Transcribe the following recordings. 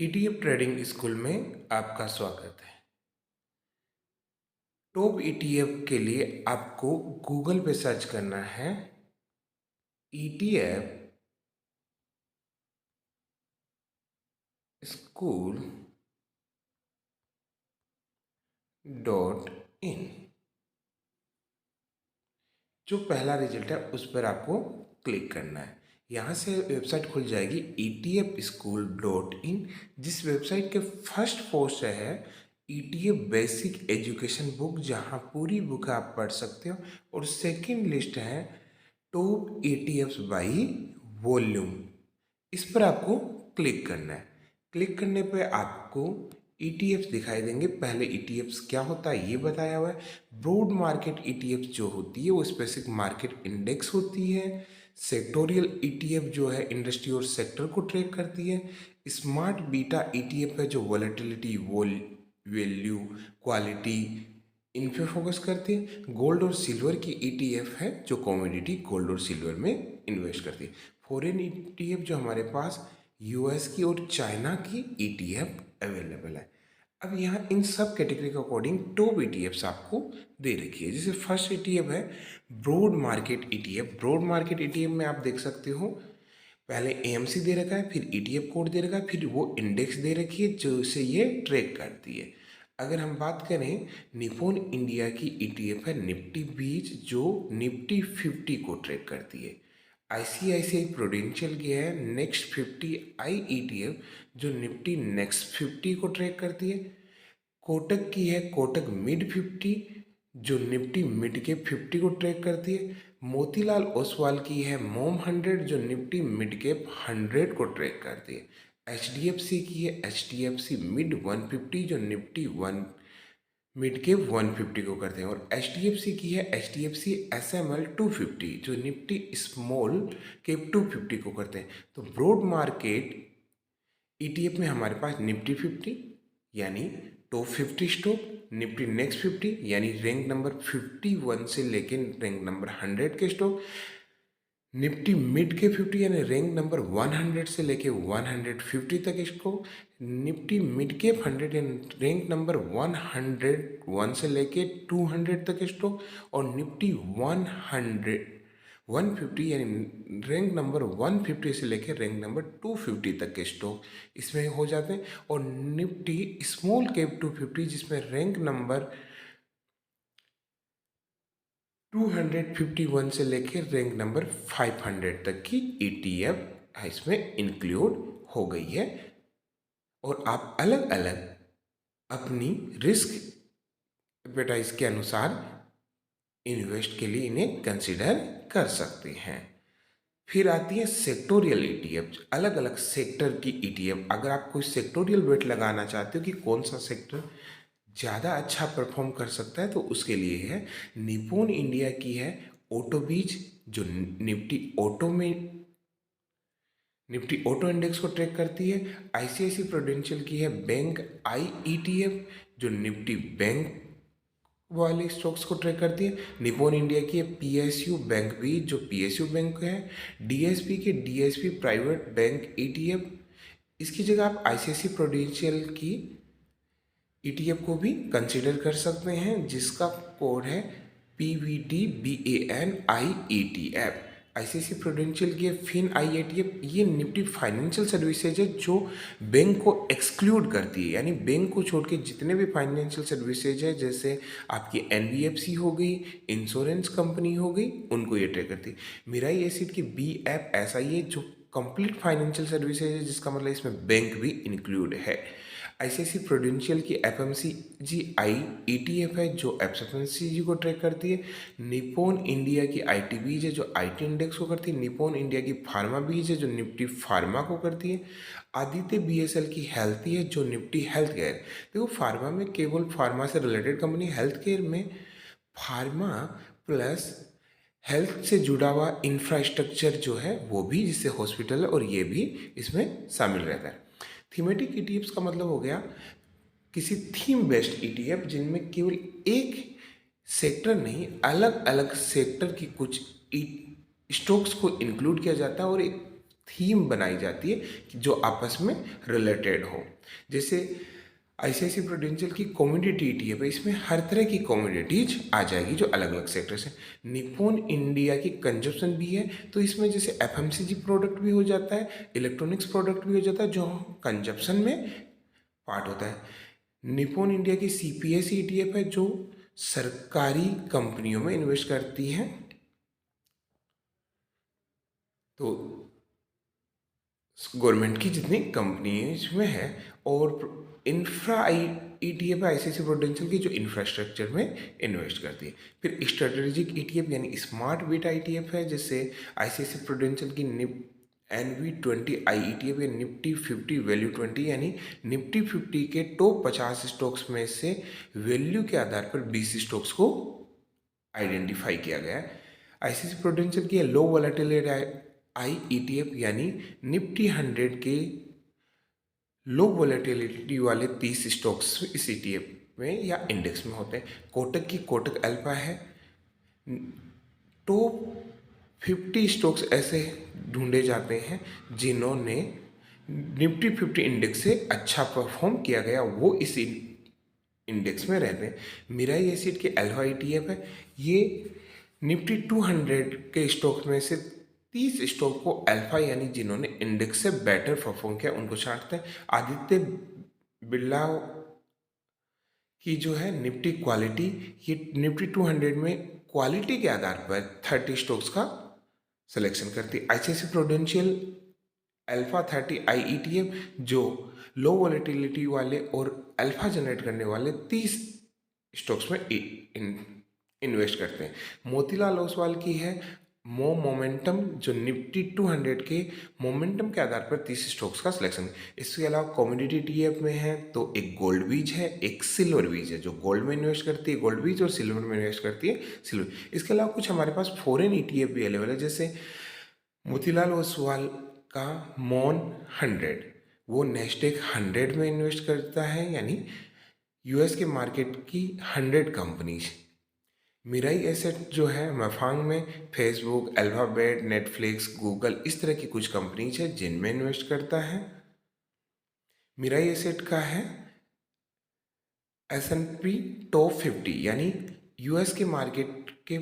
ETF trading school में आपका स्वागत है। टॉप ईटीएफ के लिए आपको गूगल पे सर्च करना है ईटीएफ स्कूल .in। जो पहला रिजल्ट है उस पर आपको क्लिक करना है। यहाँ से वेबसाइट खुल जाएगी etfschool.in। जिस वेबसाइट के फर्स्ट पोस्ट है ईटीएफ बेसिक एजुकेशन बुक, जहाँ पूरी बुक आप पढ़ सकते हो। और सेकंड लिस्ट है टॉप ईटीएफ्स बाई वॉल्यूम। इस पर आपको क्लिक करना है। क्लिक करने पे आपको ईटीएफ्स दिखाई देंगे। पहले ईटीएफ्स क्या होता है ये बताया हुआ है। ब्रॉड मार्केट ईटीएफ जो होती है वो स्पेसिफिक मार्केट इंडेक्स होती है। सेक्टोरियल ईटीएफ जो है इंडस्ट्री और सेक्टर को ट्रैक करती है। स्मार्ट बीटा ईटीएफ है जो वॉलेटिलिटी, वैल्यू, क्वालिटी इन पे फोकस करती है। गोल्ड और सिल्वर की ईटीएफ है जो कमोडिटी गोल्ड और सिल्वर में इन्वेस्ट करती है। फॉरेन ईटीएफ जो हमारे पास यूएस की और चाइना की ईटीएफ अवेलेबल है। अब यहाँ इन सब कैटेगरी के अकॉर्डिंग टॉप ईटीएफ्स आपको दे रखी है। जैसे फर्स्ट ईटीएफ है broad market ETF. Broad market ETF में आप देख सकते हो पहले एएमसी दे रखा है, फिर ईटीएफ कोड दे रखा है, फिर वो इंडेक्स दे रखी है जो से ये ट्रैक करती है। अगर हम बात करें निप्पॉन इंडिया की ईटीएफ है निफ्टी 20 जो निफ्टी 50 को ट्रैक करती है। आईसीआईसीआई प्रूडेंशियल की है नेक्स्ट 50 आई ईटीएफ जो निफ्टी नेक्स्ट 50 को ट्रैक करती है। कोटक की है कोटक मिड 50 जो निफ्टी मिड के 50 को ट्रैक करती है। मोतीलाल ओसवाल की है मोम 100 जो निफ्टी मिड के 100 को ट्रैक करती है। एचडीएफसी की है एचडीएफसी मिड 150 जो निफ्टी 1 मिड के 150 को करते हैं। और एचडीएफसी की है एचडीएफसी एसएमएल 250 जो निफ्टी स्मॉल कैप 250 को करते हैं। तो ब्रॉड मार्केट ईटीएफ में हमारे पास निफ्टी 50 यानी टॉप 50 स्टॉक, निफ्टी नेक्स्ट 50 यानी रैंक नंबर 51 से लेके रैंक नंबर 100 के स्टॉक, निफ्टी मिड के 50 यानी रैंक नंबर 100 से लेके 150 तक इसको, निफ्टी मिड के 100 यानी रैंक नंबर 101 से लेके 200 तक स्टॉक, और निफ्टी 150 यानी रैंक नंबर 150 से लेकर रैंक नंबर 250 तक के स्टॉक इसमें हो जाते हैं। और निफ्टी स्मॉल कैप 250 जिसमें रैंक नंबर 251 से लेकर रैंक नंबर 500 तक की ईटीएफ इसमें इंक्लूड हो गई है। और आप अलग अलग अपनी रिस्क एपेटाइज के अनुसार इन्वेस्ट के लिए इन्हें कंसिडर कर सकते हैं। फिर आती है सेक्टोरियल ईटीएफ, अलग अलग सेक्टर की ईटीएफ। अगर आप कोई सेक्टोरियल बेट लगाना चाहते हो कि कौन सा सेक्टर ज़्यादा अच्छा परफॉर्म कर सकता है तो उसके लिए है निप्पॉन इंडिया की है ऑटो बीज जो निफ्टी ऑटो इंडेक्स को ट्रैक करती है। आईसीआईसी प्रूडेंशियल की है बैंक आई ईटीएफ जो निफ्टी बैंक वाले स्टॉक्स को ट्रैक करती है। निप्पॉन इंडिया की है पीएसयू बैंक भी जो पीएसयू बैंक है। डीएसपी के डीएसपी प्राइवेट बैंक ईटीएफ। इसकी जगह आप आईसीआईसी प्रूडेंशियल की ईटीएफ को भी कंसिडर कर सकते हैं जिसका कोड है PVDBANIETF। आईसीआईसी प्रूडेंशियल की फिन आई एटीएफ, ये निफ्टी फाइनेंशियल सर्विसेज है जो बैंक को एक्सक्लूड करती है, यानी बैंक को छोड़ के जितने भी फाइनेंशियल सर्विसेज है जैसे आपकी एनबीएफसी हो गई, इंश्योरेंस कंपनी हो गई, उनको ये ट्रैक करती है। मिराई एसिड की BFSI जो कंप्लीट फाइनेंशियल सर्विसेज है जिसका मतलब इसमें बैंक भी इंक्लूड है। आईसीआईसी प्रूडेंशियल की FMCG ETF है जो FMCG को ट्रैक करती है। निप्पॉन इंडिया की IT बीज है जो IT इंडेक्स को करती है। निप्पॉन इंडिया की फार्मा बीज है जो निफ्टी फार्मा को करती है। आदित्य BSL की हेल्थी है जो निफ्टी हेल्थ केयर। देखो फार्मा में केवल फार्मा से रिलेटेड कंपनी, हेल्थ केयर में फार्मा प्लस हेल्थ से जुड़ा हुआ इंफ्रास्ट्रक्चर जो है वो भी, जिससे हॉस्पिटल है, और ये भी इसमें शामिल रहता है। थीमेटिक ईटीएफ्स का मतलब हो गया किसी थीम बेस्ड ईटीएफ जिनमें केवल एक सेक्टर नहीं अलग अलग सेक्टर की कुछ स्टॉक्स को इंक्लूड किया जाता है और एक थीम बनाई जाती है कि जो आपस में रिलेटेड हो। जैसे आईसीआईसी प्रूडेंशियल की कमोडिटी ईटीएफ है, इसमें हर तरह की कमोडिटीज आ जाएगी जो अलग अलग सेक्टर से। निप्पॉन इंडिया की कंजप्शन भी है, तो इसमें जैसे एफएमसीजी प्रोडक्ट भी हो जाता है, इलेक्ट्रॉनिक्स प्रोडक्ट भी हो जाता है जो कंजप्शन में पार्ट होता है। निप्पॉन इंडिया की सीपीएस ईटीएफ है जो सरकारी कंपनियों में इन्वेस्ट करती है। तो गवर्नमेंट की जितनी कंपनी इसमें है। और इंफ्रा आई ईटीएफ आईसीआईसी प्रूडेंशियल की जो इंफ्रास्ट्रक्चर में इन्वेस्ट करती है। फिर स्ट्रेटेजिक ईटीएफ यानी स्मार्ट बीटा ईटीएफ है, जैसे आईसीआईसी प्रूडेंशियल की NV20 आई ईटीएफ या निफ्टी 50 वैल्यू 20 यानी निफ्टी 50 के टॉप 50 स्टॉक्स में से वैल्यू के आधार पर 20 स्टॉक्स को आइडेंटिफाई किया गया है। आईसीआईसी प्रूडेंशियल की लो वोलेटिलिटी आई ईटीएफ यानी निफ्टी 100 के लो वोलेटिलिटी वाले 30 स्टॉक्स इस ईटीएफ में या इंडेक्स में होते हैं। कोटक की कोटक अल्फा है। टॉप 50 स्टॉक्स ऐसे ढूंढे जाते हैं जिन्होंने निफ्टी 50 इंडेक्स से अच्छा परफॉर्म किया गया, वो इस इंडेक्स में रहते हैं। मिराई एसिड के अल्फा ईटीएफ है, ये निफ्टी 200 के स्टॉक में से 30 स्टॉक को अल्फा यानी जिन्होंने इंडेक्स से बेटर परफॉर्म किया उनको छांटते हैं। आदित्य बिरला की जो है निफ्टी क्वालिटी, ये निफ्टी 200 में क्वालिटी के आधार पर 30 स्टॉक्स का सिलेक्शन करती है। आईसीआईसी प्रूडेंशियल अल्फा 30 आई ईटीएफ जो लो वोलेटिलिटी वाले और अल्फा जनरेट करने वाले 30 स्टॉक्स में इन्वेस्ट करते हैं। मोतीलाल ओसवाल की है मोमेंटम जो निफ्टी 200 के मोमेंटम के आधार पर 30 स्टॉक्स का सिलेक्शन। इसके अलावा कमोडिटी ईटीएफ में है तो एक गोल्ड बीज है, एक सिल्वर बीज है जो गोल्ड में इन्वेस्ट करती है गोल्ड बीज, और सिल्वर में इन्वेस्ट करती है सिल्वर। इसके अलावा कुछ हमारे पास फॉरेन ईटीएफ भी अवेलेबल है, जैसे मोतीलाल ओसवाल का मॉन 100, वो नेस्डेक 100 में इन्वेस्ट करता है यानी यूएस के मार्केट की 100 कंपनीज। मिराई एसेट जो है मफांग में फेसबुक, अल्फाबेट, नेटफ्लिक्स, गूगल इस तरह की कुछ कंपनीज है जिनमें इन्वेस्ट करता है। मिराई एसेट का है S&P टॉप 50 यानी यूएस के मार्केट के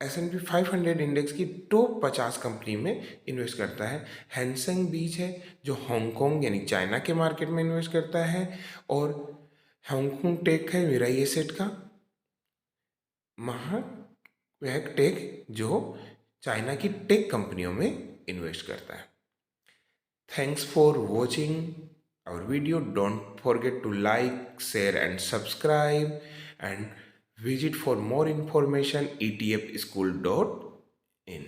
S&P 500 इंडेक्स की टॉप 50 कंपनी में इन्वेस्ट करता है। हैंसेंग बीज है जो हांगकांग यानी चाइना के मार्केट में इन्वेस्ट करता है। और हांगकांग टेक है मिराई एसेट का टेक जो चाइना की टेक कंपनियों में इन्वेस्ट करता है। Thanks for watching our video. Don't forget to like, share and subscribe and visit for more information etfschool.in